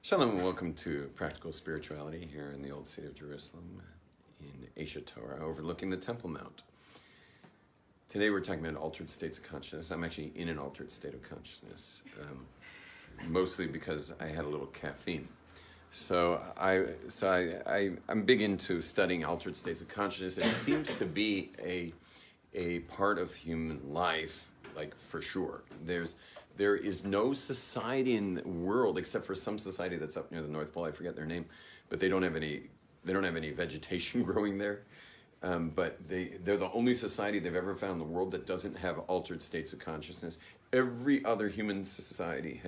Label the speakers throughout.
Speaker 1: Shalom and welcome to Practical Spirituality here in the old city of Jerusalem in Asia Torah, overlooking the Temple Mount. Today we're talking about altered states of consciousness. I'm actually in an altered state of consciousness, mostly because I had a little caffeine. So I'm big into studying altered states of consciousness. It seems to be a part of human life, like for sure. There is no society in the world, except for some society that's up near the North Pole. I forget their name, but they don't have any vegetation growing there. But they're the only society they've ever found in the world that doesn't have altered states of consciousness. Every other human society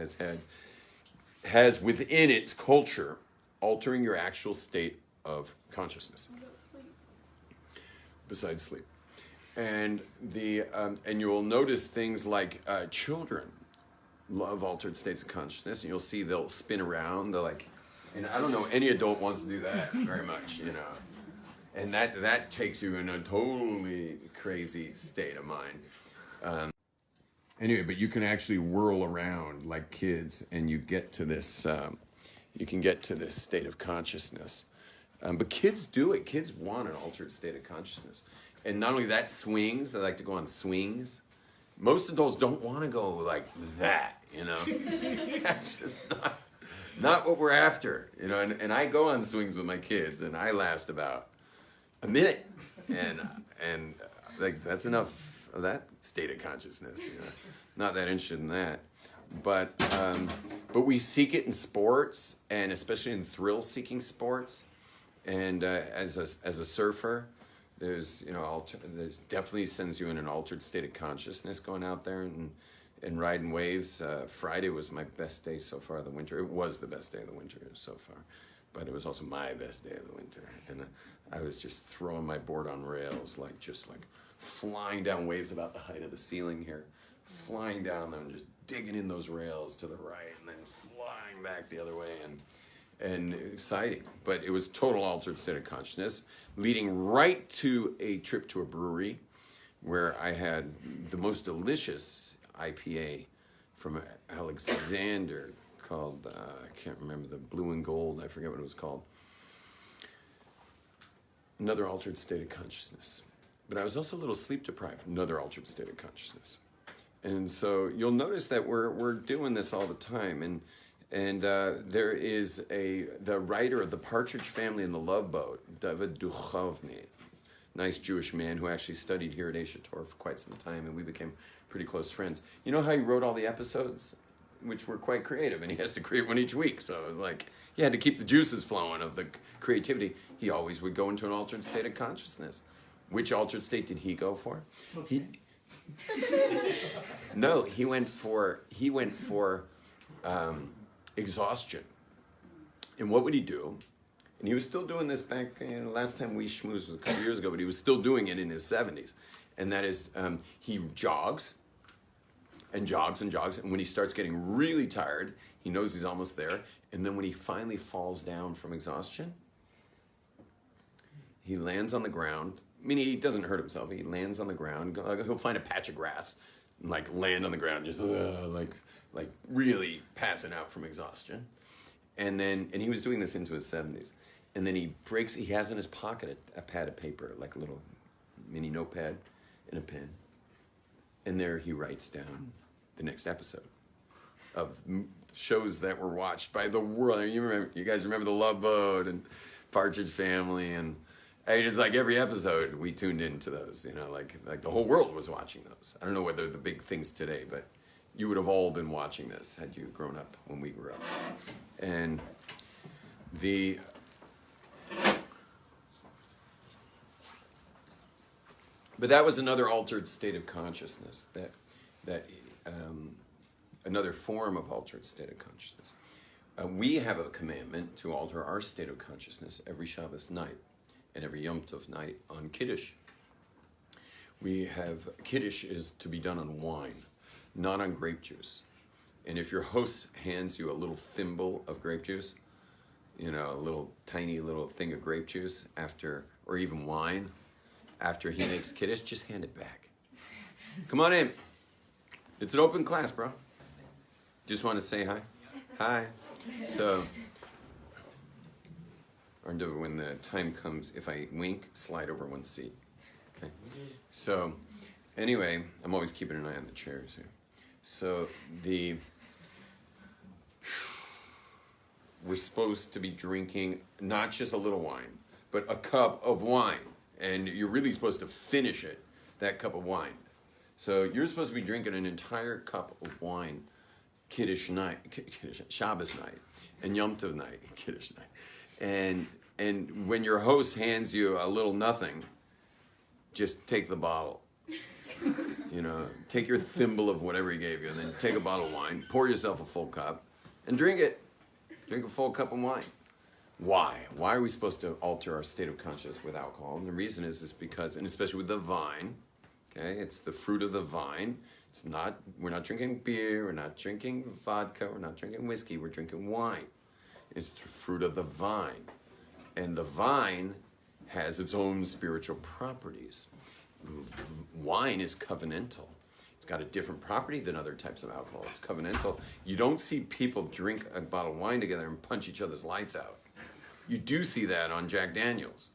Speaker 1: has within its culture altering your actual state of consciousness. Besides sleep. And you'll notice things like children love altered states of consciousness, and you'll see they'll spin around. They're like, and I don't know any adult wants to do that very much, you know. And that takes you in a totally crazy state of mind. Anyway, but you can actually whirl around like kids, and you get to this. You can get to this state of consciousness. But kids do it. Kids want an altered state of consciousness. And not only that, swings. They like to go on swings. Most adults don't want to go like that, you know. That's just not what we're after, you know. And I go on swings with my kids, and I last about a minute, and like that's enough of that state of consciousness. You know? Not that interested in that, but we seek it in sports, and especially in thrill-seeking sports, and as a surfer. There's definitely sends you in an altered state of consciousness going out there and riding waves. Friday was my best day so far of the winter. It was the best day of the winter so far, but it was also my best day of the winter. And I was just throwing my board on rails, like flying down waves about the height of the ceiling here, flying down them, just digging in those rails to the right, and then flying back the other way, and exciting. But it was total altered state of consciousness, leading right to a trip to a brewery where I had the most delicious IPA from Alexander called, I can't remember, the Blue and Gold, I forget what it was called. Another altered state of consciousness. But I was also a little sleep deprived, another altered state of consciousness. And so you'll notice that we're doing this all the time. And there is the writer of The Partridge Family and the Love Boat, David Duchovny, nice Jewish man who actually studied here at Asia Torah for quite some time, and we became pretty close friends. You know how he wrote all the episodes, which were quite creative, and he has to create one each week, so it was like he had to keep the juices flowing of the creativity. He always would go into an altered state of consciousness. Which altered state did he go for? Okay. No, he went for exhaustion. And what would he do? And he was still doing this back, last time we schmoozed was a couple years ago, but he was still doing it in his 70s. And that is, he jogs and jogs and jogs. And when he starts getting really tired, he knows he's almost there. And then when he finally falls down from exhaustion, he lands on the ground. I mean, he doesn't hurt himself. He lands on the ground. He'll find a patch of grass and like land on the ground, just like really passing out from exhaustion. And he was doing this into his 70s. And then he has in his pocket a pad of paper, like a little mini notepad and a pen. And there he writes down the next episode of shows that were watched by the world. You guys remember The Love Boat and Partridge Family, and it's like every episode we tuned into those, you know, like the whole world was watching those. I don't know whether they're the big things today, but you would have all been watching this had you grown up when we grew up. And but that was another altered state of consciousness, another form of altered state of consciousness. We have a commandment to alter our state of consciousness every Shabbos night and every Yom Tov night on Kiddush. Kiddush is to be done on wine, not on grape juice. And if your host hands you a little thimble of grape juice, you know, a tiny little thing of grape juice or even wine, after he makes Kiddush, just hand it back. Come on in. It's an open class, bro. Just want to say hi. Hi. So or when the time comes, if I wink, slide over one seat. Okay. So, anyway, I'm always keeping an eye on the chairs here. So we're supposed to be drinking not just a little wine, but a cup of wine. And you're really supposed to finish it, that cup of wine. So you're supposed to be drinking an entire cup of wine, Kiddush night, Shabbos night, and Yom Tov night, Kiddush night. And when your host hands you a little nothing, just take the bottle. You know, take your thimble of whatever he gave you, and then take a bottle of wine, pour yourself a full cup, and drink it. Drink a full cup of wine. Why? Why are we supposed to alter our state of consciousness with alcohol? And the reason is because, and especially with the vine, okay, it's the fruit of the vine. It's not, we're not drinking beer, we're not drinking vodka, we're not drinking whiskey, we're drinking wine. It's the fruit of the vine. And the vine has its own spiritual properties. Wine is covenantal. It's got a different property than other types of alcohol. It's covenantal. You don't see people drink a bottle of wine together and punch each other's lights out. You do see that on Jack Daniels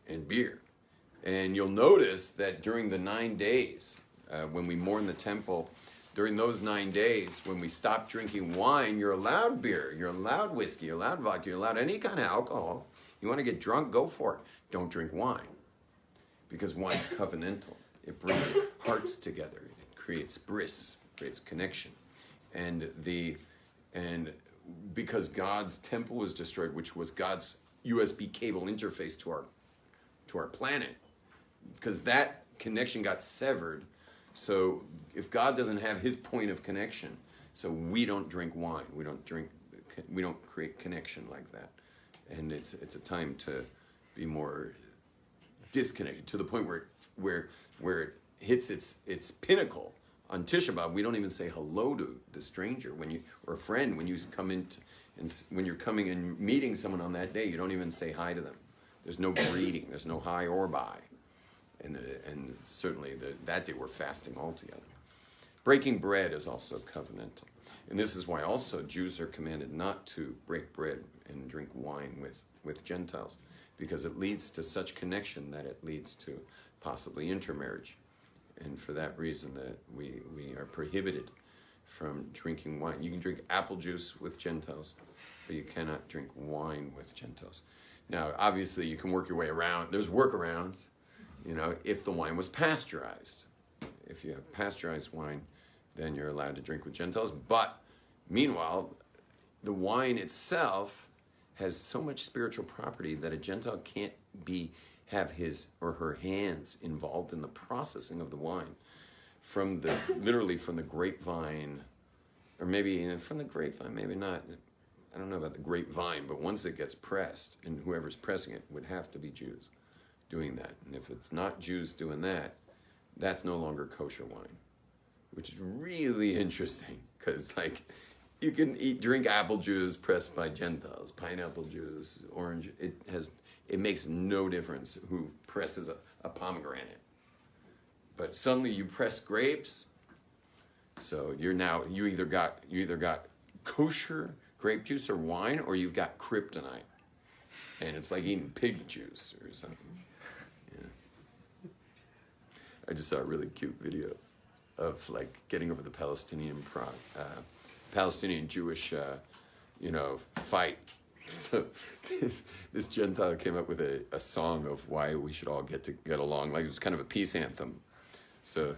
Speaker 1: and beer. And you'll notice that during the 9 days, when we mourn the temple, during those 9 days, when we stop drinking wine, you're allowed beer, you're allowed whiskey, you're allowed vodka, you're allowed any kind of alcohol. You want to get drunk, go for it. Don't drink wine. Because wine's covenantal. It brings hearts together. It creates bris, creates connection. And because God's temple was destroyed, which was God's USB cable interface to our planet, because that connection got severed. So if God doesn't have his point of connection, so we don't drink wine, we don't create connection like that. And it's a time to be more disconnected to the point where it hits its pinnacle. On Tisha B'Av, we don't even say hello to the stranger or a friend when you come in, when you're coming and meeting someone on that day. You don't even say hi to them. There's no greeting. There's no hi or bye. And certainly that day we're fasting altogether. Breaking bread is also covenantal, and this is why also Jews are commanded not to break bread and drink wine with Gentiles, because it leads to such connection that it leads to possibly intermarriage. And for that reason that we are prohibited from drinking wine. You can drink apple juice with Gentiles, but you cannot drink wine with Gentiles. Now, obviously, you can work your way around. There's workarounds, if the wine was pasteurized. If you have pasteurized wine, then you're allowed to drink with Gentiles. But meanwhile, the wine itself has so much spiritual property that a Gentile can't have his or her hands involved in the processing of the wine literally from the grapevine, or maybe from the grapevine, maybe not. I don't know about the grapevine, but once it gets pressed, and whoever's pressing it would have to be Jews doing that. And if it's not Jews doing that, that's no longer kosher wine, which is really interesting, because you can drink apple juice pressed by Gentiles, pineapple juice, orange. It makes no difference who presses a pomegranate. But suddenly you press grapes, so you either got kosher grape juice or wine, or you've got kryptonite, and it's like eating pig juice or something. Yeah. I just saw a really cute video of getting over the Palestinian Jewish fight. So this Gentile came up with a song of why we should all get along. It was kind of a peace anthem. So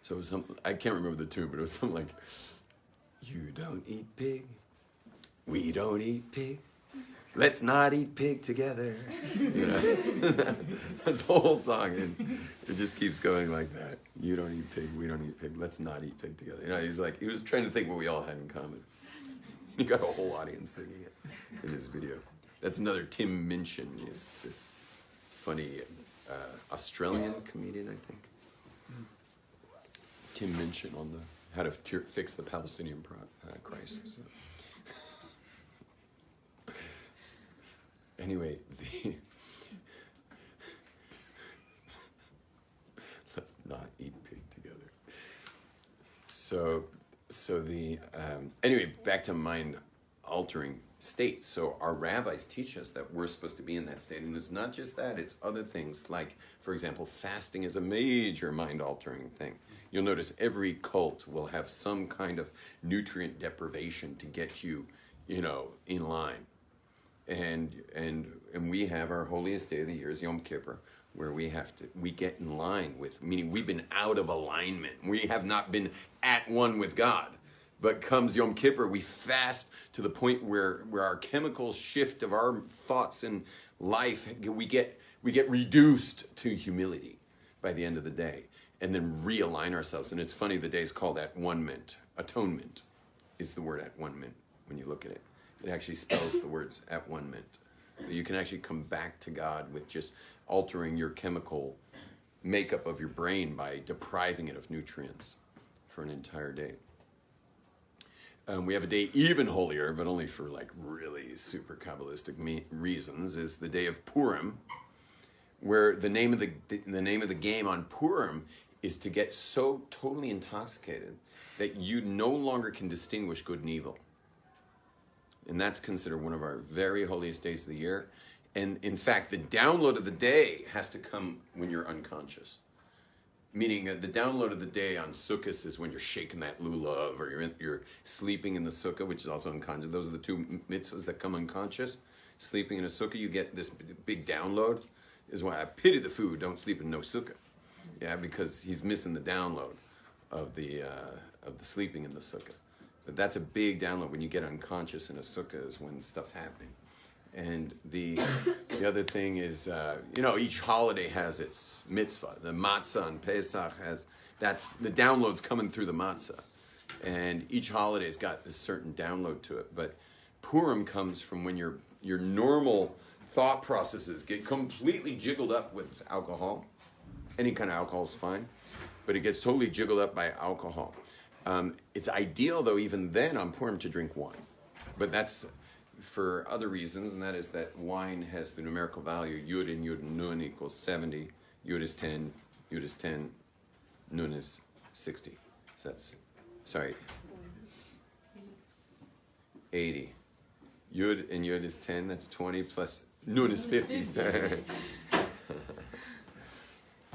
Speaker 1: it was I can't remember the tune, but it was something like, "You don't eat pig, we don't eat pig, let's not eat pig together." That's the whole song, and it just keeps going like that. You don't eat pig, we don't eat pig, let's not eat pig together. He was trying to think what we all had in common. He got a whole audience singing it in his video. That's another Tim Minchin, is this funny Australian comedian, I think. Tim Minchin on how to fix the Palestinian crisis. Anyway, let's not eat pig together. So anyway, back to mind altering state. So our rabbis teach us that we're supposed to be in that state. And it's not just that, it's other things like, for example, fasting is a major mind-altering thing. You'll notice every cult will have some kind of nutrient deprivation to get you, in line. And we have our holiest day of the year is Yom Kippur, where we get in line with, meaning we've been out of alignment. We have not been at one with God. But comes Yom Kippur, we fast to the point where our chemicals shift of our thoughts and life, we get reduced to humility by the end of the day, and then realign ourselves. And it's funny, the day is called at-one-ment. Atonement is the word at-one-ment when you look at it. It actually spells the words at-one-ment. You can actually come back to God with just altering your chemical makeup of your brain by depriving it of nutrients for an entire day. We have a day even holier, but only for like really super Kabbalistic reasons, is the day of Purim, where the name of the game on Purim is to get so totally intoxicated that you no longer can distinguish good and evil. And that's considered one of our very holiest days of the year. And in fact, the download of the day has to come when you're unconscious. Meaning the download of the day on Sukkot is when you're shaking that lulav, or you're sleeping in the sukkah, which is also unconscious. Those are the two mitzvahs that come unconscious. Sleeping in a sukkah, you get this big download. Is why I pity the food. Don't sleep in no sukkah. Yeah, because he's missing the download of the sleeping in the sukkah. But that's a big download. When you get unconscious in a sukkah is when stuff's happening. And the other thing is, each holiday has its mitzvah. The matzah on Pesach that's the downloads coming through the matzah. And each holiday's got this certain download to it. But Purim comes from when your normal thought processes get completely jiggled up with alcohol. Any kind of alcohol is fine, but it gets totally jiggled up by alcohol. It's ideal, though, even then on Purim to drink wine. But that's for other reasons, and that is that wine has the numerical value Yud and Yud and Nun equals 70. Yud is 10, Yud is 10, Nun is 60. So that's, 80. Yud and Yud is 10, that's 20, plus Nun is 50.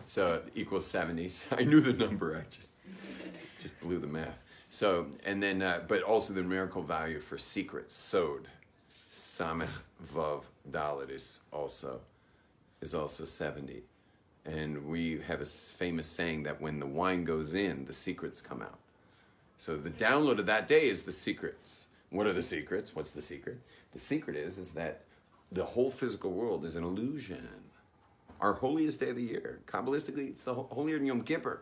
Speaker 1: So it equals 70. I knew the number, I just blew the math. So, and then, but also the numerical value for secret, sod. Samech Vav Dalet is also 70. And we have a famous saying that when the wine goes in, the secrets come out. So the download of that day is the secrets. What are the secrets? What's the secret? The secret is that the whole physical world is an illusion. Our holiest day of the year. Kabbalistically, it's the holier than Yom Kippur.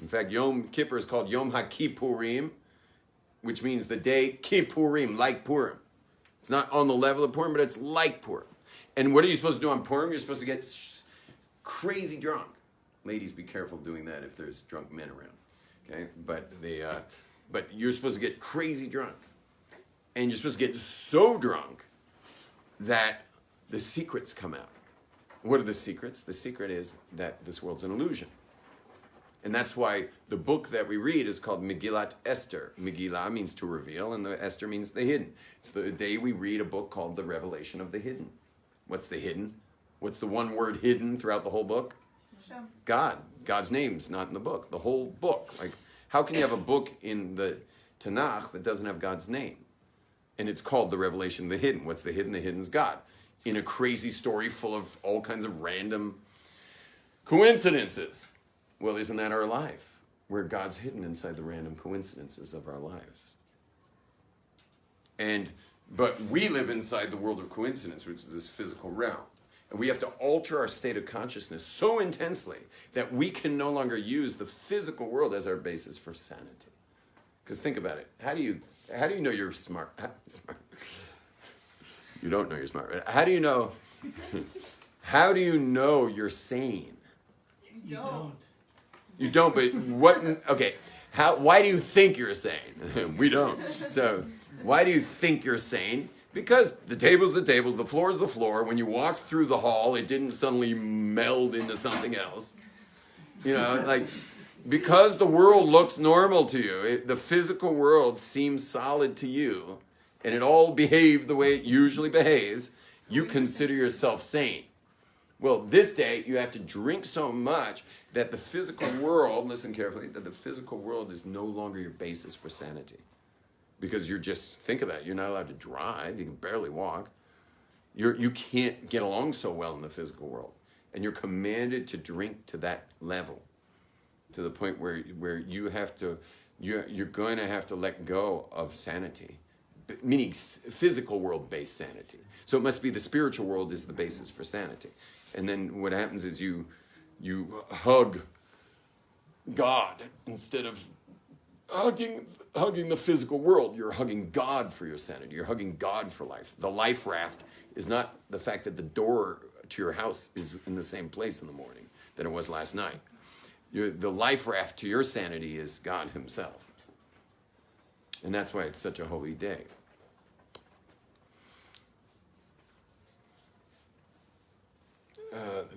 Speaker 1: In fact, Yom Kippur is called Yom HaKippurim, which means the day Kippurim, like Purim. It's not on the level of Purim, but it's like Purim. And what are you supposed to do on Purim? You're supposed to get crazy drunk. Ladies, be careful doing that if there's drunk men around. Okay, but you're supposed to get crazy drunk, and you're supposed to get so drunk that the secrets come out. What are the secrets? The secret is that this world's an illusion. And that's why the book that we read is called Megillat Esther. Megillah means to reveal, and the Esther means the hidden. It's the day we read a book called The Revelation of the Hidden. What's the hidden? What's the one word hidden throughout the whole book?
Speaker 2: Sure.
Speaker 1: God. God's name's not in the book. The whole book. Like, how can you have a book in the Tanakh that doesn't have God's name? And it's called The Revelation of the Hidden. What's the hidden? The hidden's God. In a crazy story full of all kinds of random coincidences. Well, isn't that our life? Where God's hidden inside the random coincidences of our lives. But we live inside the world of coincidence, which is this physical realm. And we have to alter our state of consciousness so intensely that we can no longer use the physical world as our basis for sanity. Because think about it. How do you know you're smart? You don't know you're smart. How do you know you're sane?
Speaker 2: You don't.
Speaker 1: You don't, but what, okay, why do you think you're sane? We don't. So, why do you think you're sane? Because the table's the tables, the floor's the floor. When you walked through the hall, it didn't suddenly meld into something else. Because the world looks normal to you, the physical world seems solid to you, and it all behaved the way it usually behaves, you consider yourself sane. Well, this day, you have to drink so much that the physical world, listen carefully, that the physical world is no longer your basis for sanity. Because you're just, think of that, you're not allowed to drive, you can barely walk. You can't get along so well in the physical world. And you're commanded to drink to that level, to the point where you have to, you're going to have to let go of sanity, meaning physical world-based sanity. So it must be the spiritual world is the basis for sanity. And then what happens is you hug God instead of hugging the physical world. You're hugging God for your sanity. You're hugging God for life. The life raft is not the fact that the door to your house is in the same place in the morning that it was last night. The life raft to your sanity is God himself. And that's why it's such a holy day.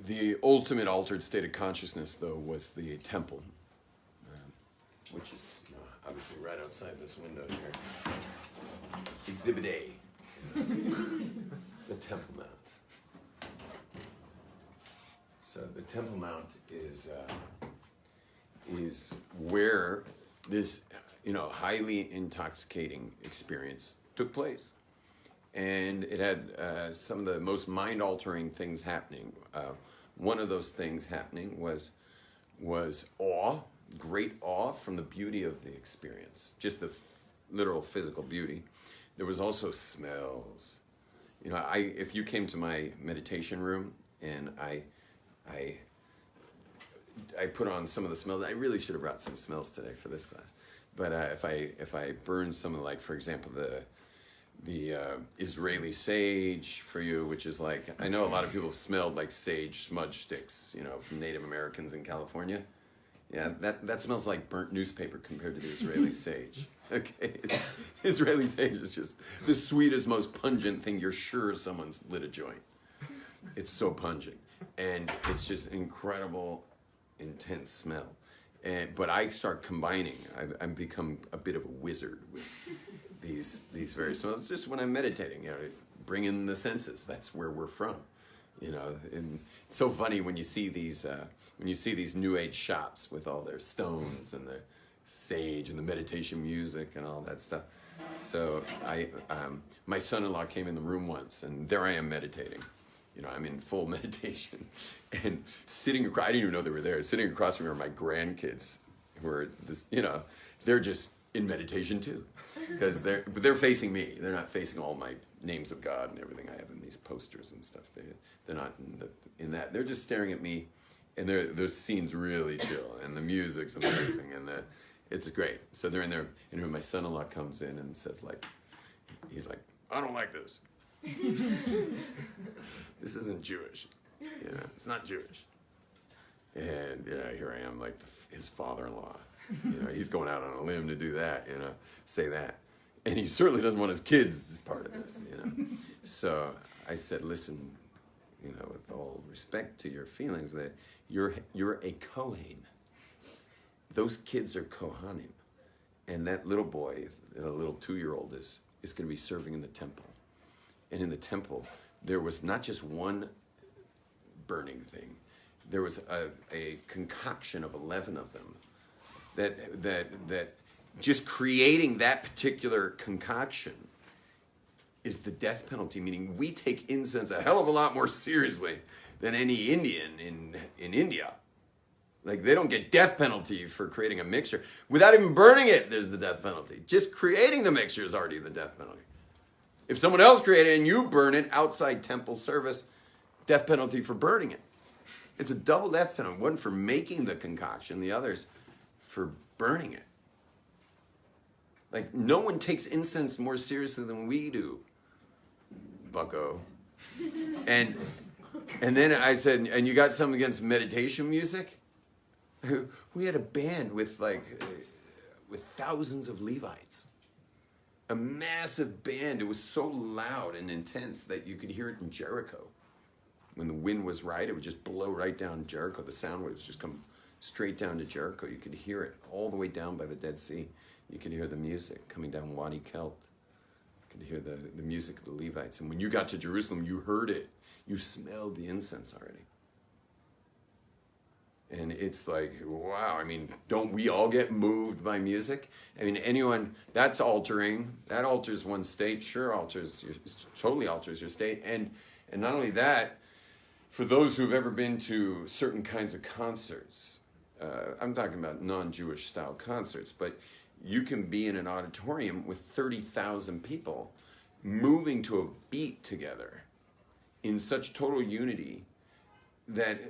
Speaker 1: The ultimate altered state of consciousness, though, was the temple, which is obviously right outside this window here. Exhibit A, the Temple Mount. So the Temple Mount is where this, highly intoxicating experience took place. And it had some of the most mind-altering things happening. One of those things happening was awe, great awe from the beauty of the experience, just the literal physical beauty. There was also smells. If you came to my meditation room and I put on some of the smells, I really should have brought some smells today for this class. But if I burn some of, like, for example, the Israeli sage for you, which is like, I know a lot of people have smelled like sage smudge sticks, from Native Americans in California. Yeah, that smells like burnt newspaper compared to the Israeli sage. Okay, Israeli sage is just the sweetest, most pungent thing. You're sure someone's lit a joint. It's so pungent, and it's just incredible, intense smell. But I start combining. I've become a bit of a wizard with these very smells. It's just when I'm meditating, bring in the senses. That's where we're from, And it's so funny when you see these New Age shops with all their stones and their sage and the meditation music and all that stuff. So my son-in-law came in the room once, and there I am meditating. I'm in full meditation, and sitting across, I didn't even know they were there. Sitting across from me are my grandkids, who are they're just in meditation too, because they're facing me. They're not facing all my names of God and everything I have in these posters and stuff. They're not in that. They're just staring at me, and the scene's really chill, and the music's amazing, and it's great. So they're in there, and when my son-in-law comes in and says, he's like, I don't like this. This isn't Jewish. It's not Jewish. And here I am, like his father-in-law. He's going out on a limb to do that, say that. And he certainly doesn't want his kids part of this, So I said, listen, with all respect to your feelings, that you're a Kohen. Those kids are Kohanim. And that little boy, a little 2-year-old, is going to be serving in the temple. And in the temple, there was not just one burning thing. There was a concoction of 11 of them. That just creating that particular concoction is the death penalty. Meaning, we take incense a hell of a lot more seriously than any Indian in India. Like, they don't get death penalty for creating a mixture. Without even burning it, there's the death penalty. Just creating the mixture is already the death penalty. If someone else created it and you burn it outside temple service, death penalty for burning it. It's a double death penalty. One for making the concoction, the other's for burning it. Like, no one takes incense more seriously than we do, bucko. And then I said, and you got something against meditation music? We had a band with thousands of Levites. A massive band. It was so loud and intense that you could hear it in Jericho. When the wind was right, it would just blow right down Jericho. The sound waves just come straight down to Jericho. You could hear it all the way down by the Dead Sea. You could hear the music coming down Wadi Kelt. could hear the music of the Levites. And when you got to Jerusalem, you heard it. You smelled the incense already. And it's like, wow, I mean, don't we all get moved by music? I mean, anyone, that's altering. That alters one's state. Sure, totally alters your state. And not only that, for those who've ever been to certain kinds of concerts, I'm talking about non-Jewish style concerts, but you can be in an auditorium with 30,000 people moving to a beat together in such total unity that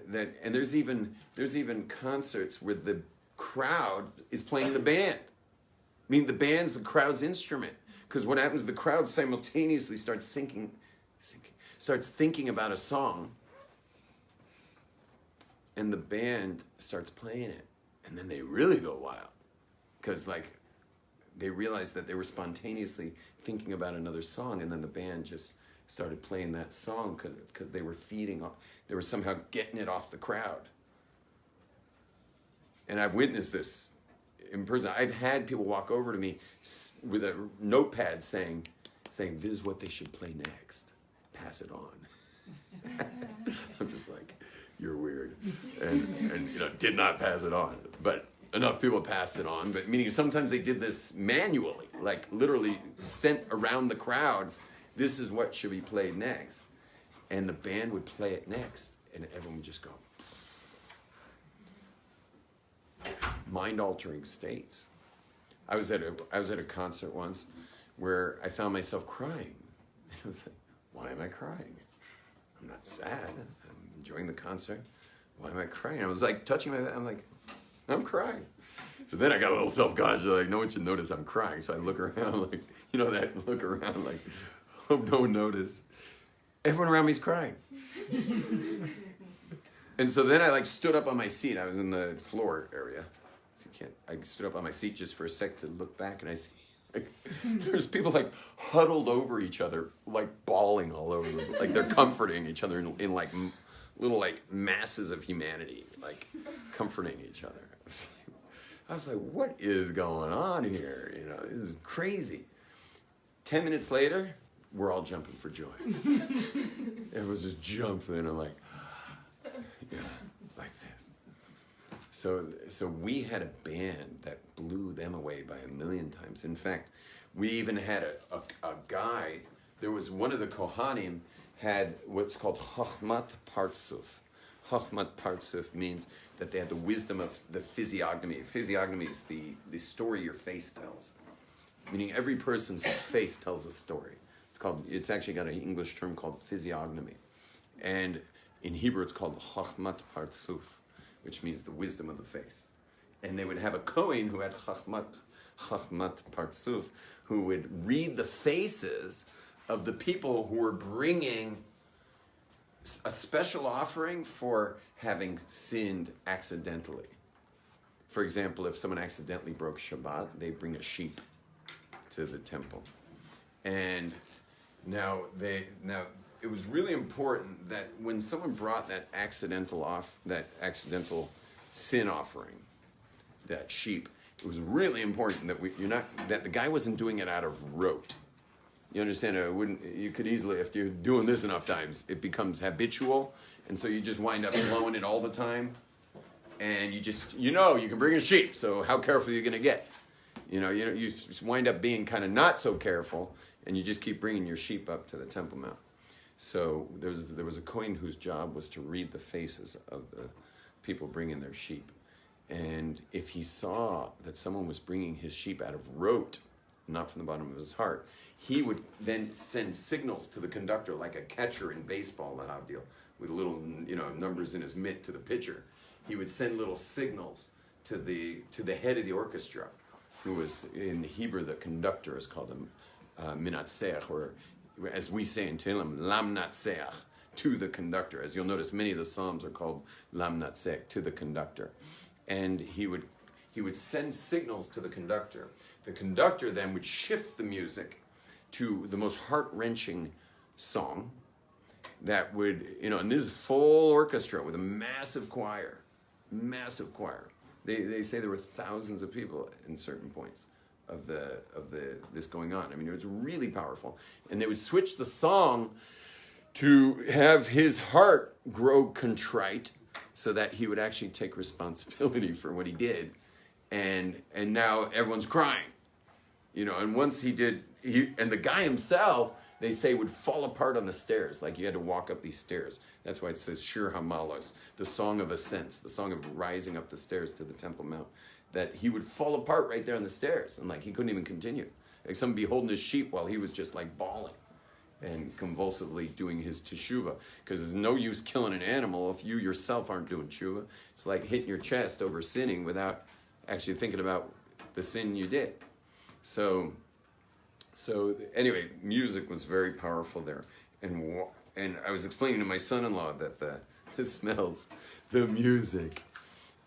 Speaker 1: and there's even concerts where the crowd is playing the band. I mean, the band's the crowd's instrument, because what happens, the crowd simultaneously starts thinking about a song, and the band starts playing it, and then they really go wild, because like they realized that they were spontaneously thinking about another song, and then the band just started playing that song because they were feeding off, they were somehow getting it off the crowd. And I've witnessed this in person. I've had people walk over to me with a notepad saying, this is what they should play next. Pass it on. I'm just like, you're weird. And did not pass it on. But enough people passed it on. But meaning sometimes they did this manually, like literally sent around the crowd, this is what should be played next. And the band would play it next. And everyone would just go. Mind-altering states. I was at a concert once where I found myself crying. I was like, why am I crying? I'm not sad. I'm enjoying the concert. Why am I crying? I was like touching I'm like, I'm crying. So then I got a little self-conscious, like, no one should notice I'm crying. So I look around like, that look around like, hope no one noticed. Everyone around me's crying. And so then I stood up on my seat. I was in the floor area. So I stood up on my seat just for a sec to look back, and I see there's people huddled over each other, bawling all over them, like they're comforting each other in little masses of humanity, comforting each other. I was like, what is going on here? This is crazy. 10 minutes later, we're all jumping for joy. Everyone's just jumping, and I'm like, like this. So we had a band that blew them away by 1,000,000 times. In fact, we even had a guy, there was one of the Kohanim had what's called Chochmat Partsuf. Chochmat Partsuf means that they had the wisdom of the physiognomy. Physiognomy is the story your face tells. Meaning every person's face tells a story. It's actually got an English term called physiognomy. And in Hebrew, it's called Chochmat Partsuf, which means the wisdom of the face. And they would have a Kohen who had Chochmat Partsuf, who would read the faces of the people who were bringing a special offering for having sinned accidentally. For example, if someone accidentally broke Shabbat, they bring a sheep to the temple. And now it was really important that when someone brought that accidental sin offering, that sheep, it was really important that that the guy wasn't doing it out of rote. You understand? You could easily, if you're doing this enough times, it becomes habitual, and so you just wind up blowing it all the time, and you can bring a sheep. So how careful are you going to get? You just wind up being kind of not so careful, and you just keep bringing your sheep up to the Temple Mount. So there was a Kohen whose job was to read the faces of the people bringing their sheep. And if he saw that someone was bringing his sheep out of rote, not from the bottom of his heart, he would then send signals to the conductor, like a catcher in baseball, with little numbers in his mitt to the pitcher. He would send little signals to the head of the orchestra, who was, in Hebrew, the conductor is called a minatseach, or as we say in Tehillim, lamnatseach, to the conductor. As you'll notice, many of the psalms are called lamnatseach, to the conductor. And he would send signals to the conductor. The conductor then would shift the music to the most heart-wrenching song that would, and this is full orchestra with a massive choir. They say there were thousands of people in certain points this going on. I mean, it was really powerful. And they would switch the song to have his heart grow contrite so that he would actually take responsibility for what he did. And now everyone's crying, and once he did, and the guy himself, they say, would fall apart on the stairs. Like you had to walk up these stairs. That's why it says Shir Hamalos, the song of ascents, the song of rising up the stairs to the Temple Mount. That he would fall apart right there on the stairs, and like he couldn't even continue. Like someone be holding his sheep while he was just like bawling and convulsively doing his teshuvah. Because there's no use killing an animal if you yourself aren't doing teshuvah. It's like hitting your chest over sinning without actually thinking about the sin you did. So anyway, music was very powerful there, and I was explaining to my son-in-law that the smells, the music,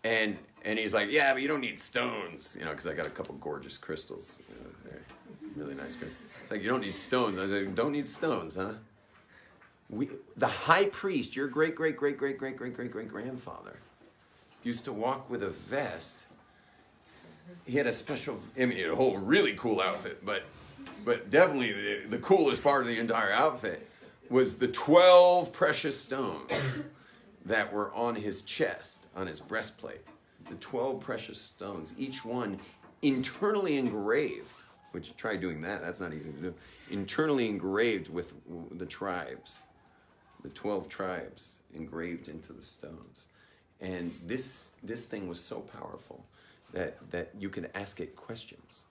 Speaker 1: and he's like, yeah, but you don't need stones, because I got a couple gorgeous crystals, they're really nice. It's like, you don't need stones. I was like, don't need stones, huh? The high priest, your great-great-great-great-great-great-great-great-grandfather, used to walk with a vest. He had a special, he had a whole really cool outfit, but definitely the coolest part of the entire outfit was the 12 precious stones that were on his chest, on his breastplate. The 12 precious stones, each one internally engraved, which try doing that, that's not easy to do, internally engraved with the tribes, the 12 tribes engraved into the stones. And this thing was so powerful that you could ask it questions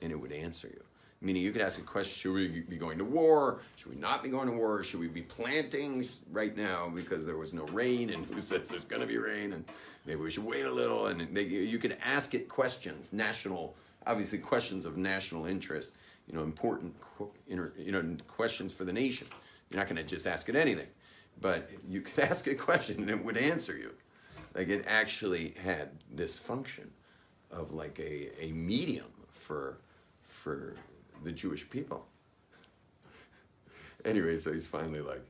Speaker 1: and it would answer you. Meaning you could ask a question, should we be going to war? Should we not be going to war? Should we be planting right now because there was no rain? And who says there's going to be rain? And maybe we should wait a little. And you could ask it questions, obviously questions of national interest, important, questions for the nation. You're not going to just ask it anything. But you could ask a question and it would answer you. Like it actually had this function of like a medium for the Jewish people. Anyway, so he's finally like,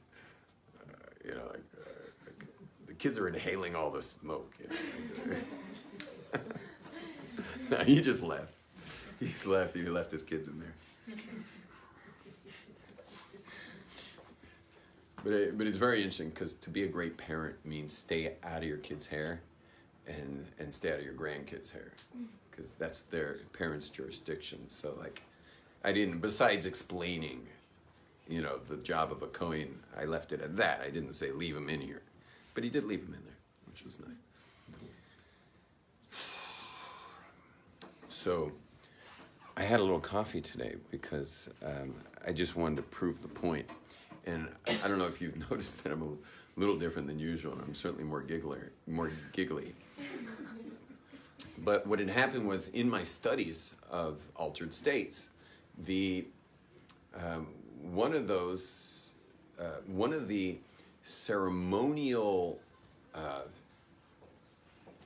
Speaker 1: the kids are inhaling all the smoke. No, he just left. He left his kids in there. But it's very interesting because to be a great parent means stay out of your kids' hair and stay out of your grandkids' hair, because that's their parents' jurisdiction. So like, besides explaining, the job of a Kohen, I left it at that. I didn't say leave him in here, but he did leave him in there, which was nice. So I had a little coffee today because I just wanted to prove the point. And I don't know if you've noticed that I'm a little different than usual, and I'm certainly more giggly. But what had happened was in my studies of altered states, one of the ceremonial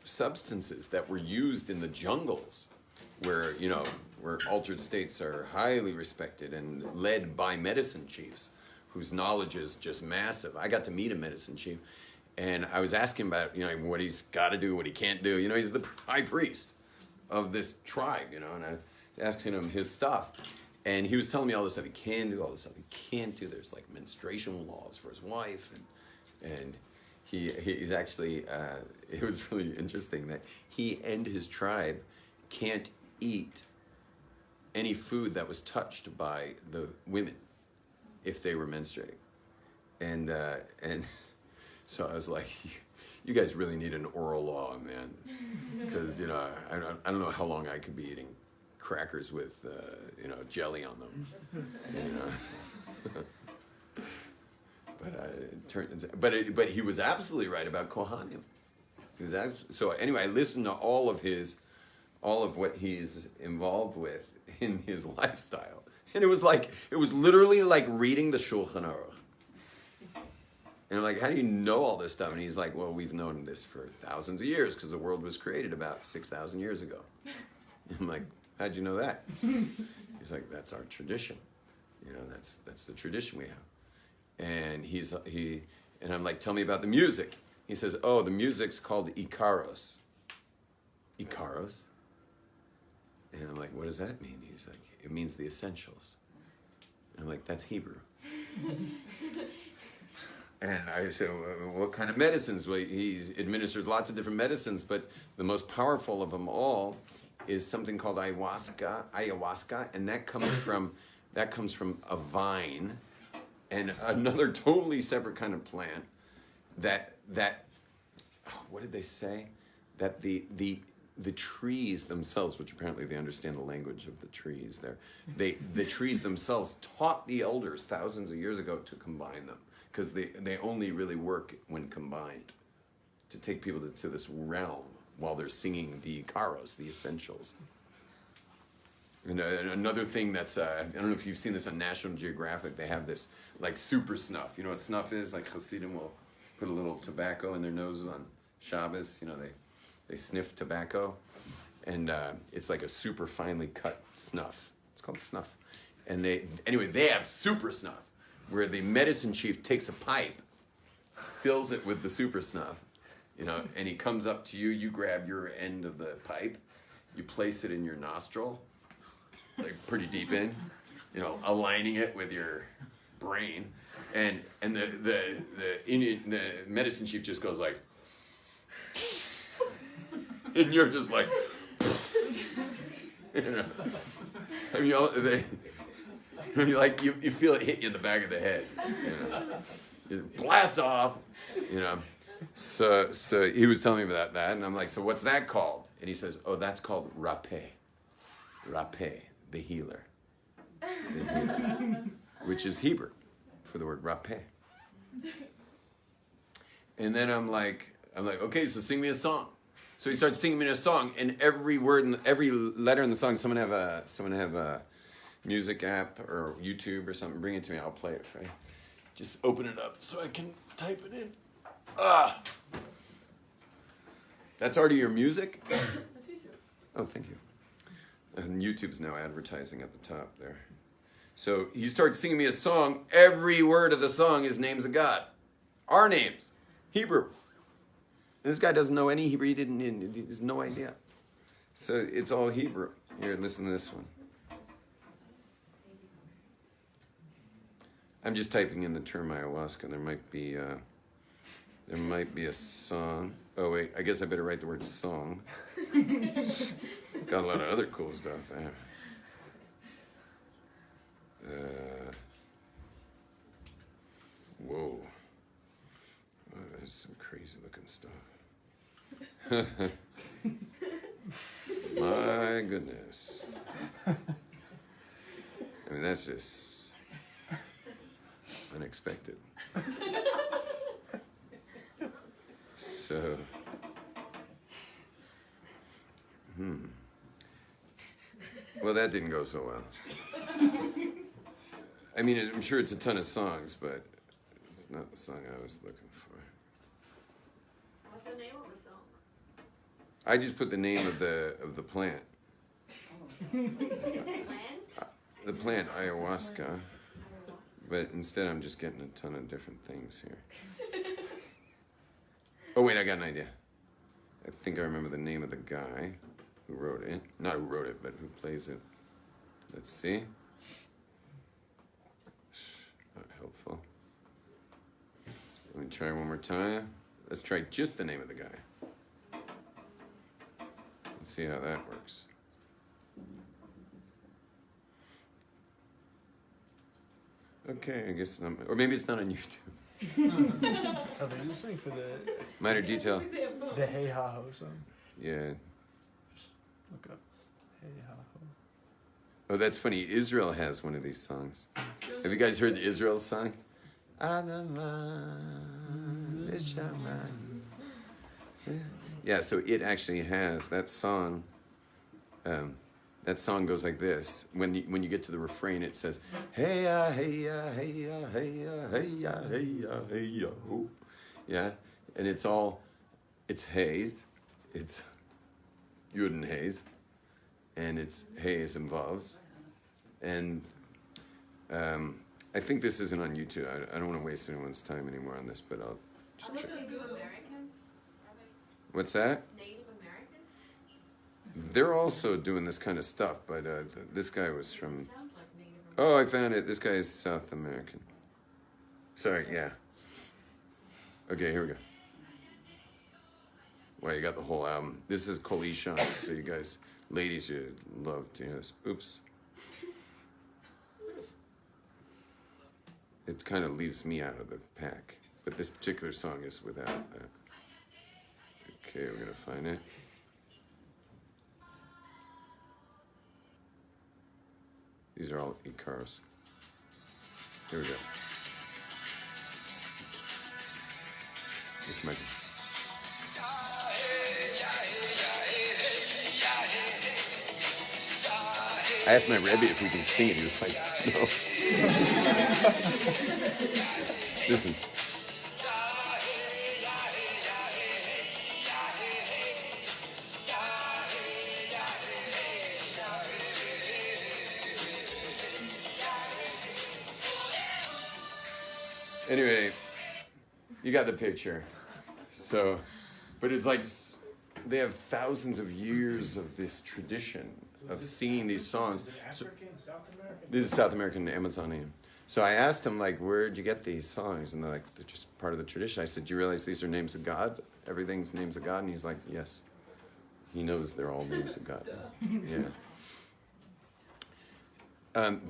Speaker 1: substances that were used in the jungles, where altered states are highly respected and led by medicine chiefs, whose knowledge is just massive. I got to meet a medicine chief, and I was asking about, what he's got to do, what he can't do. He's the high priest of this tribe, and I was asking him his stuff. And he was telling me all this stuff he can do, all this stuff he can't do. There's like menstruation laws for his wife, and he's actually, it was really interesting that he and his tribe can't eat any food that was touched by the women if they were menstruating. And so I was like, you guys really need an oral law, man. Because, I don't know how long I could be eating crackers with, jelly on them. But he was absolutely right about Kohanim. So anyway, I listened to all of what he's involved with in his lifestyle. And it was literally like reading the Shulchan Aruch. And I'm like, how do you know all this stuff? And he's like, well, we've known this for thousands of years because the world was created about 6,000 years ago. And I'm like, how'd you know that? He's like, that's our tradition. That's the tradition we have. And and I'm like, tell me about the music. He says, the music's called Ikaros. Ikaros? And I'm like, what does that mean? He's like, it means the essentials. And I'm like, that's Hebrew. And I said, what kind of medicines? Well, he administers lots of different medicines, but the most powerful of them all is something called ayahuasca, and that comes from a vine and another totally separate kind of plant that what did they say? That the trees themselves, which apparently they understand the language of the trees there, the trees themselves taught the elders thousands of years ago to combine them, because they only really work when combined, to take people to this realm while they're singing the caros, the essentials. And another thing that's, I don't know if you've seen this on National Geographic, they have this like super snuff. You know what snuff is? Like Hasidim will put a little tobacco in their noses on Shabbos. You know, they sniff tobacco, and it's like a super finely cut snuff. It's called snuff. And they have super snuff, where the medicine chief takes a pipe, fills it with the super snuff, you know, and he comes up to you, you grab your end of the pipe, you place it in your nostril, like pretty deep in, you know, aligning it with your brain, and the medicine chief just goes like, and you're just like, you know, I mean, you feel it hit you in the back of the head, you know, you blast off, you know. So he was telling me about that, and I'm like, so what's that called? And he says, oh, that's called rapé, the healer, which is Hebrew for the word rapé. And then I'm like, okay, so sing me a song. So he starts singing me a song, and every word and every letter in the song, someone have a music app or YouTube or something, bring it to me, I'll play it for you. Just open it up so I can type it in. That's already your music?
Speaker 2: That's YouTube.
Speaker 1: Oh, thank you. And YouTube's now advertising at the top there. So he starts singing me a song. Every word of the song is names of God. Our names. Hebrew. And this guy doesn't know any Hebrew. He has no idea. So it's all Hebrew. Here, listen to this one. I'm just typing in the term ayahuasca. There might be a song. Oh wait, I guess I better write the word song. Got a lot of other cool stuff there. Whoa. Oh, that's some crazy looking stuff. My goodness. I mean, that's just unexpected. So, well, that didn't go so well. I mean, I'm sure it's a ton of songs, but it's not the song I was looking for.
Speaker 2: What's the name of the song?
Speaker 1: I just put the name of the plant.
Speaker 2: Plant?
Speaker 1: The plant, ayahuasca. But instead, I'm just getting a ton of different things here. Oh, wait, I got an idea. I think I remember the name of the guy who wrote it. Not who wrote it, but who plays it. Let's see. Not helpful. Let me try one more time. Let's try just the name of the guy. Let's see how that works. Okay, I guess not. Or maybe it's not on YouTube.
Speaker 3: Are they listening for the
Speaker 1: Minor detail.
Speaker 3: Hey Ha Ho song?
Speaker 1: Yeah.
Speaker 3: Just look up Hey Ha Ho.
Speaker 1: Oh, that's funny. Israel has one of these songs. Have you guys heard the Israel song? Yeah, so it actually has that song. That song goes like this. When you get to the refrain, it says, hey ya, hey ya, hey ya, hey ya, hey ya, hey ya, hey ya. Yeah, and it's haze, it's yud and haze, and it's haze and vavs, and I think this isn't on YouTube. I don't want to waste anyone's time anymore on this, but I'll just check.
Speaker 2: Native Americans?
Speaker 1: What's that?
Speaker 2: Native Americans?
Speaker 1: they're also doing this kind of stuff, but this guy was from.
Speaker 2: Sounds like Native American.
Speaker 1: Oh, I found it. This guy is South American. Sorry, yeah. Okay, here we go. Well, you got the whole album. This is Kolishan, so you guys, ladies, you love to hear this. Oops. It kind of leaves me out of the pack, but this particular song is without that. Okay, we're gonna find it. These are all Ikaros. Here we go. This might be. I asked my Rebbe if we can sing it. He was like, no. Listen. Anyway, you got the picture. So, but it's like they have thousands of years of this tradition of singing these songs. So, this is South American Amazonian. So I asked him, like, where'd you get these songs? And they're like, they're just part of the tradition. I said, do you realize these are names of God? Everything's names of God? And he's like, yes. He knows they're all names of God. Yeah.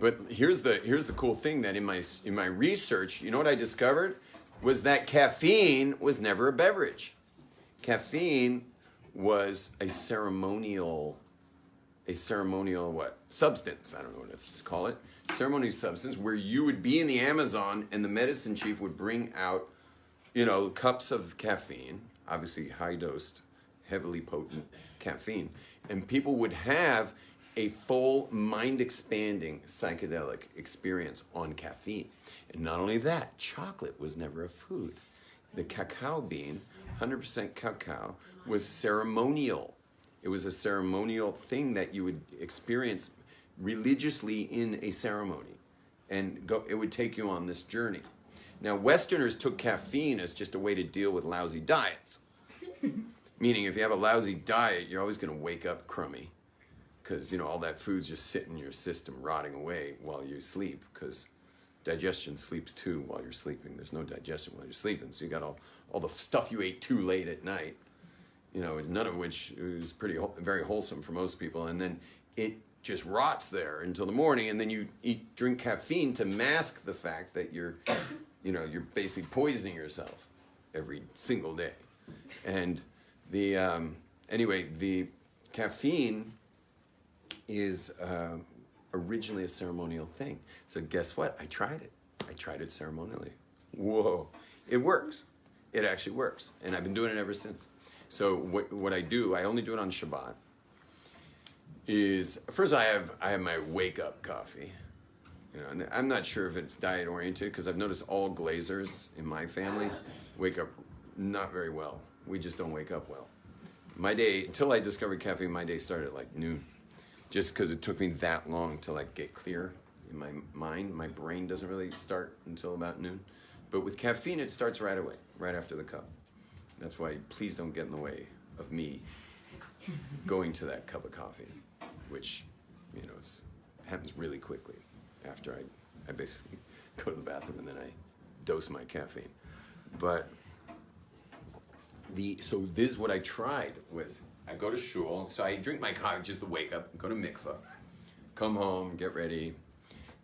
Speaker 1: But here's the cool thing that in my research, you know what I discovered? Was that caffeine was never a beverage. Caffeine was a ceremonial what? Substance. I don't know what to call it. Ceremonial substance where you would be in the Amazon and the medicine chief would bring out, cups of caffeine, obviously high dosed, heavily potent caffeine. And people would have a full mind expanding psychedelic experience on caffeine. And not only that, chocolate was never a food. The cacao bean, 100% cacao, was ceremonial. It was a ceremonial thing that you would experience religiously in a ceremony. And it would take you on this journey. Now, Westerners took caffeine as just a way to deal with lousy diets. Meaning, if you have a lousy diet, you're always going to wake up crummy. Because, all that food's just sitting in your system rotting away while you sleep. Because digestion sleeps too while you're sleeping. There's no digestion while you're sleeping. So you got all the stuff you ate too late at night. None of which is very wholesome for most people. And then it just rots there until the morning. And then you drink caffeine to mask the fact that you're basically poisoning yourself every single day. And the caffeine is originally a ceremonial thing. So guess what? I tried it. I tried it ceremonially. Whoa. It works. It actually works. And I've been doing it ever since. So what I do, I only do it on Shabbat, is first I have my wake-up coffee. And I'm not sure if it's diet-oriented because I've noticed all Glazers in my family wake up not very well. We just don't wake up well. My day, until I discovered caffeine, my day started at like noon. Just because it took me that long to like get clear in my mind. My brain doesn't really start until about noon. But with caffeine, it starts right away, right after the cup. That's why please don't get in the way of me going to that cup of coffee, which, happens really quickly after I basically go to the bathroom and then I dose my caffeine. But so this is what I tried was I go to shul, so I drink my coffee, just to wake up, go to mikvah, come home, get ready,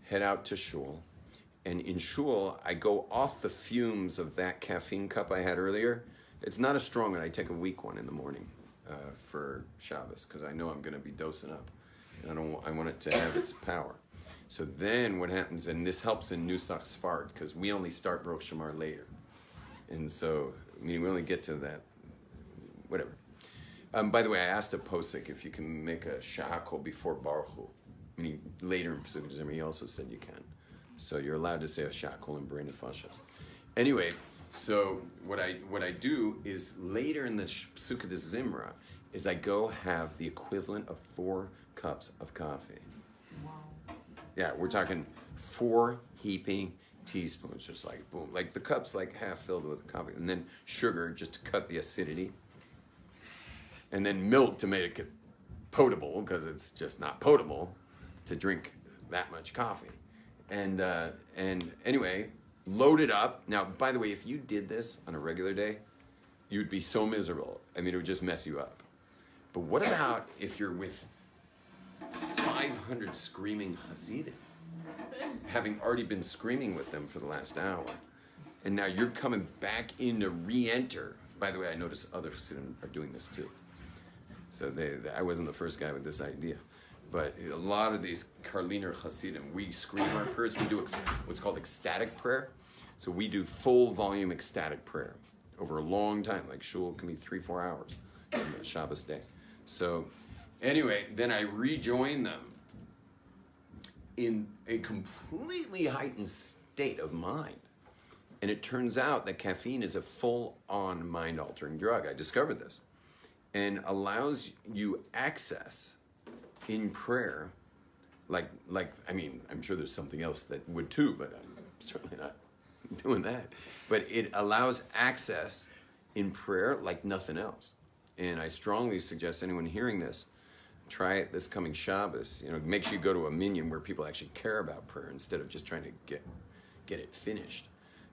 Speaker 1: head out to shul. And in shul, I go off the fumes of that caffeine cup I had earlier. It's not a strong one. I take a weak one in the morning for Shabbos because I know I'm going to be dosing up. And I want it to have its power. So then what happens, and this helps in Nusach Sfard because we only start Baruch Shamar later. And so, we only get to that, whatever. By the way, I asked a posik if you can make a shahakol before Baruch Hu. Meaning later in Pesukah Zimra, he also said you can. So you're allowed to say a shahakol in Brain Nefashos. Anyway, so what I do is later in the Pesukah Zimra is I go have the equivalent of 4 cups of coffee.
Speaker 2: Wow.
Speaker 1: Yeah, we're talking 4 heaping teaspoons, just like boom. Like the cup's like half filled with coffee. And then sugar just to cut the acidity. And then milk to make it potable because it's just not potable to drink that much coffee. And anyway, load it up. Now, by the way, if you did this on a regular day, you'd be so miserable. I mean, it would just mess you up. But what about if you're with 500 screaming Hasidim, having already been screaming with them for the last hour, and now you're coming back in to re-enter. By the way, I notice other Hasidim are doing this too. So I wasn't the first guy with this idea. But a lot of these Karliner Hasidim, we scream our prayers. We do what's called ecstatic prayer. So we do full volume ecstatic prayer over a long time. Like shul can be 3-4 hours on a Shabbos day. So anyway, then I rejoin them in a completely heightened state of mind. And it turns out that caffeine is a full-on mind-altering drug. I discovered this. And allows you access in prayer, like I mean, I'm sure there's something else that would too, but I'm certainly not doing that. But it allows access in prayer like nothing else. And I strongly suggest anyone hearing this, try it this coming Shabbos. You know, make sure you go to a minyan where people actually care about prayer instead of just trying to get it finished.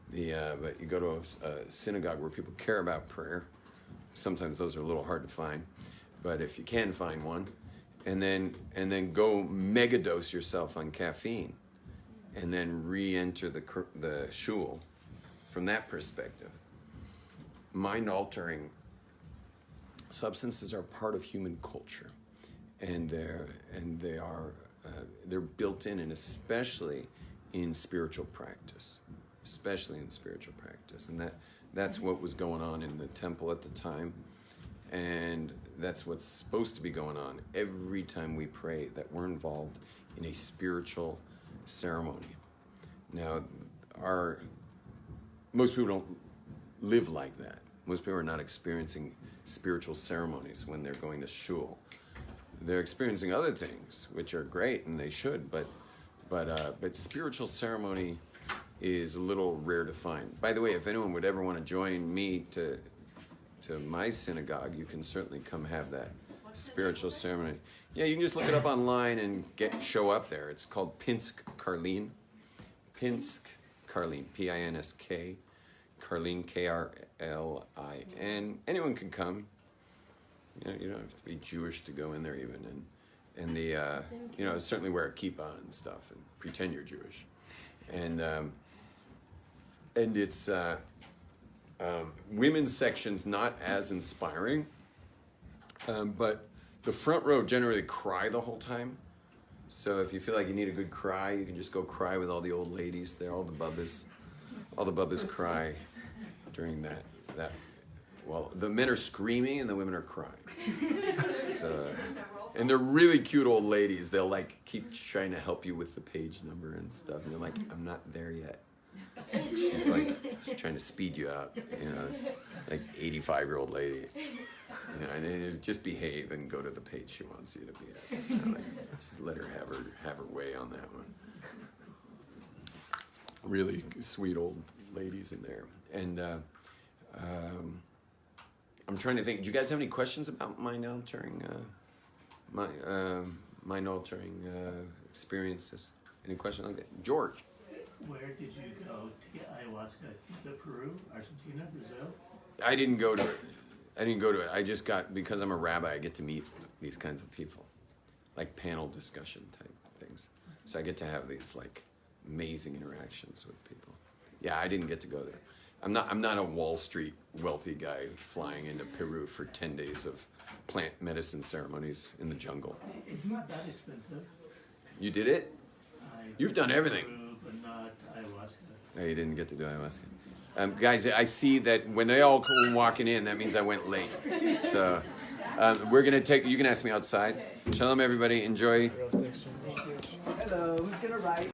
Speaker 1: But you go to a synagogue where people care about prayer. Sometimes those are a little hard to find, but if you can find one, and then go megadose yourself on caffeine, and then re-enter the shul from that perspective. Mind-altering substances are part of human culture, and they're built in, and especially in spiritual practice, and that's what was going on in the temple at the time, and that's what's supposed to be going on every time we pray, that we're involved in a spiritual ceremony. Now, most people don't live like that. Most people are not experiencing spiritual ceremonies when they're going to shul. They're experiencing other things, which are great, and they should, but spiritual ceremony is a little rare to find. By the way, if anyone would ever want to join me to my synagogue, you can certainly come have that spiritual ceremony. Yeah, you can just look it up online and show up there. It's called Pinsk Karlin. Pinsk Karlin, P-I-N-S-K, Karlin, K-R-L-I-N. Anyone can come. You know, you don't have to be Jewish to go in there even, and certainly wear a kippah and stuff and pretend you're Jewish, and it's women's section's not as inspiring, but the front row generally cry the whole time. So if you feel like you need a good cry, you can just go cry with all the old ladies there, all the bubbas cry during that. Well, the men are screaming and the women are crying. So, and they're really cute old ladies. They'll like keep trying to help you with the page number and stuff. And you're like, I'm not there yet. She's trying to speed you up. You know, it's like 85-year-old lady. You know, and just behave and go to the page she wants you to be at. You know, just let her have her way on that one. Really sweet old ladies in there. And I'm trying to think. Do you guys have any questions about mind-altering experiences? Any question like that? George.
Speaker 4: Where did you go to get ayahuasca? Is it Peru, Argentina, Brazil?
Speaker 1: I didn't go to it. I just got, because I'm a rabbi, I get to meet these kinds of people, like panel discussion type things. So I get to have these like amazing interactions with people. Yeah, I didn't get to go there. I'm not a Wall Street wealthy guy flying into Peru for 10 days of plant medicine ceremonies in the jungle.
Speaker 4: It's not that expensive.
Speaker 1: You did it? You've done everything.
Speaker 4: Peru, but not ayahuasca.
Speaker 1: No, you didn't get to do ayahuasca. Guys, I see that when they all come walking in, that means I went late. So we're going to you can ask me outside. Shalom, everybody. Enjoy.
Speaker 3: Hello, who's gonna write?